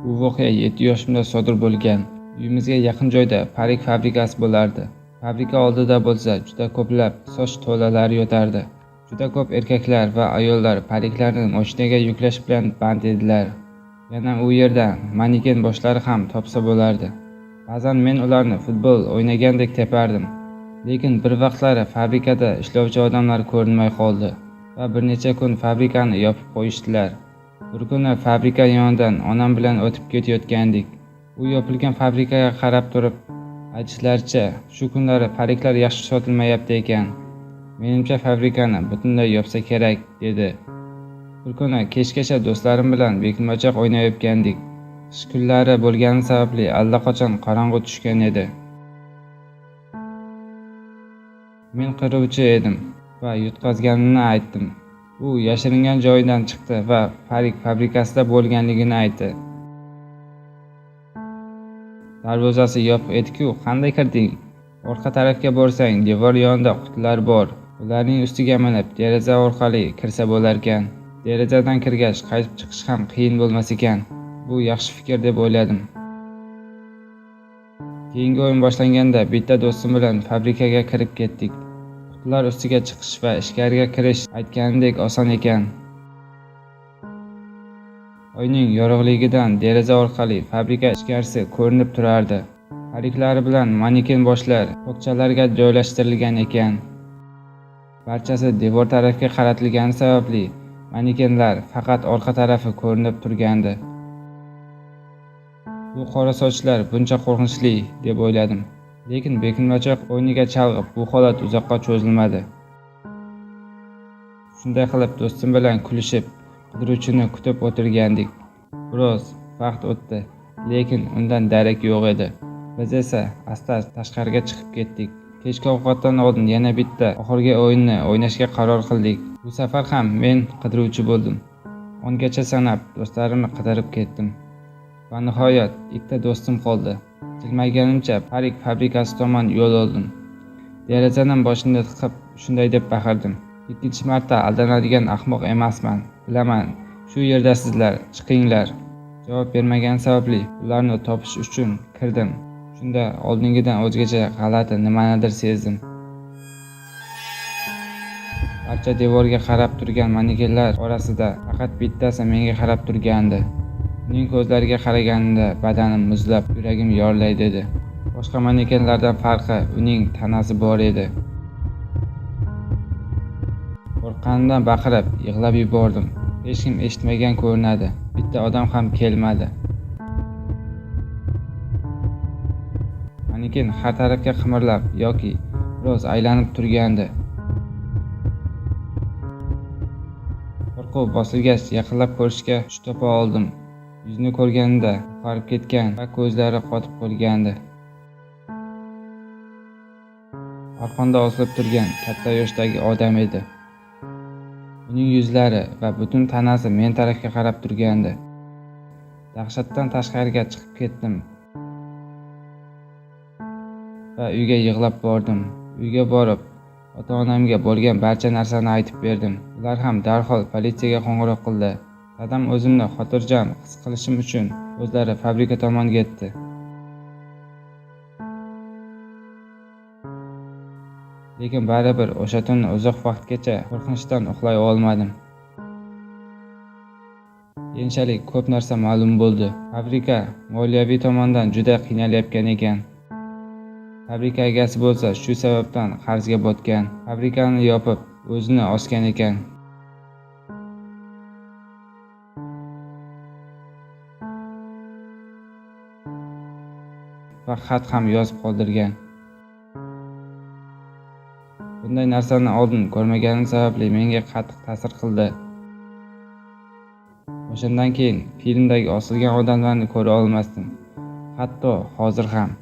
Bu voqea 7 yoshimda sodir bo'lgan. Uyimizga yaqin joyda parik fabrikasi bo'lardi. Fabrika oldida bo'lsa juda ko'plab soch tolalari yotardi. Juda ko'p erkaklar va ayollar pariklarni mashinaga yuklash bilan band edilar. Yana u yerda maneken boshlari ham topsa bo'lardi. Ba'zan men ularni futbol o'ynagandek tepardim. Lekin bir vaqtlari fabrikada ishlovchi odamlar ko'rinmay qoldi va bir necha kun fabrikani yopib qo'yishdilar. Bir kuni fabrika yonidan onam bilan o'tib ketayotgandik. U yopilgan fabrikaga qarab turib, aytishlaricha, shu kunlari pariklar yaxshi sotilmayapti ekan. Menimcha fabrikani butunlay yopsa kerak, dedi. Bir kuni kechgacha do'stlarim bilan bekilmachoq o'ynayotgandik. Qish kunlari bo'lgani sababli allaqachon qorong'u tushgan edi. Men qiruvchi edim va yutqazganini aytdim. U yashiringan joyidan chiqdi va parik fabrikasida bo'lganligini aytdi. Darvozasi yopiq edi-ku, qanday kirding? Orqa tarafga borsang, devor yonida qutilar bor. Ularning ustiga minib, deraza orqali kirsa bo'larkan. Derazadan kirgach, qaytib chiqish ham qiyin bo'lmas ekan. Bu yaxshi fikr deb o'yladim. Keyingi o'yin boshlanganda bitta do'stim bilan fabrikaga kirib ketdik. Qutilar ustiga chiqish va ichkariga kirish aytganidek oson ekan. Oyning yorug'ligidan deraza orqali fabrika ichkarisi ko'rinib turardi. Pariklari bilan maneken boshlar tokchalarga joylashtirilgan ekan. Barchasi devor tarafga qaratilgani sababli manekenlar faqat orqa tarafi ko'rinib turgandi. Bu qora sochlar buncha qo'rqinchli deb o'yladim. Lekin bekilmachoq o'yniga chalg'ib, bu holat uzoqqa cho'zilmadi. Shunday qilib do'stim bilan kulishib, qidiruvchini kutib o'tirgandik. Biroz vaqt o'tdi, lekin undan darak yo'q edi. Biz esa asta tashqariga chiqib ketdik. Kechki ovqatdan oldin yana bitta oxirgi o'yinni o'ynashga qaror qildik. Bu safar ham men qidiruvchi bo'ldim. 10 gacha sanab do'stlarimni qidirib ketdim. Va nihoyat ikkita do'stim qoldi. Jilmayganimcha parik fabrikasi tomon yo'l oldim. Derazadan boshimni tiqib shunday deb baqirdim. Ikkinchi marta aldanadigan ahmoq emasman. Bilaman, shu yerdasizlar, chiqinglar. Javob bermagan sababli ularni topish uchun kirdim. Shunda oldingidan o'zgacha g'alati nimanidir sezdim. Barcha devorga qarab turgan manekenlar orasida faqat bittasi menga qarab turgandi. Uning ko'zlariga qaraganimda badanim muzlab, yuragim yorilay dedi. Boshqa manekenlardan farqi uning tanasi bor edi. Qo'rqqanimdan baqirib, yig'lab yubordim. Hech kim eshitmagan ko'rinadi. Bitta odam ham kelmadi. Maneken har tarafga qimirlab yoki biroz aylanib turgandi. Qo'rquv bosilgach, yaqinlab ko'rishga kuch topa oldim. Yuzini ko'rganimda oqarib ketgan va ko'zlari qotib qolgandi. Balkonda osilib turgan katta yoshdagi odam edi. Uning yuzlari va butun tanasi men tarafga qarab turgandi. Dahshatdan tashqariga chiqib ketdim va uyga yig'lab bordim. Uyga borib, ota-onamga bo'lgan barcha narsani aytib berdim. Ular ham darhol politsiyaga qo'ng'iroq qildi. Dadam o'zimni xotirjam his qilishim uchun o'zlari fabrika tomon ketdi. Lekin baribir o'sha tunni uzoq vaqtgacha qo'rqinchdan uxlay olmadim. Keyinchalik ko'p narsa ma'lum bo'ldi. Fabrika moliyaviy tomondan juda qiynalayotgan ekan. Fabrika egasi bo'lsa shu sababdan qarzga botgan. Fabrikani yopib, o'zini osgan ekan. Va xat ham yozib qoldirgan. Bunday narsani oldin ko'rmaganim sababli menga qattiq ta'sir qildi. O'shandan keyin filmdagi osilgan odamlarni ko'ra olmasdim. Hatto hozir ham.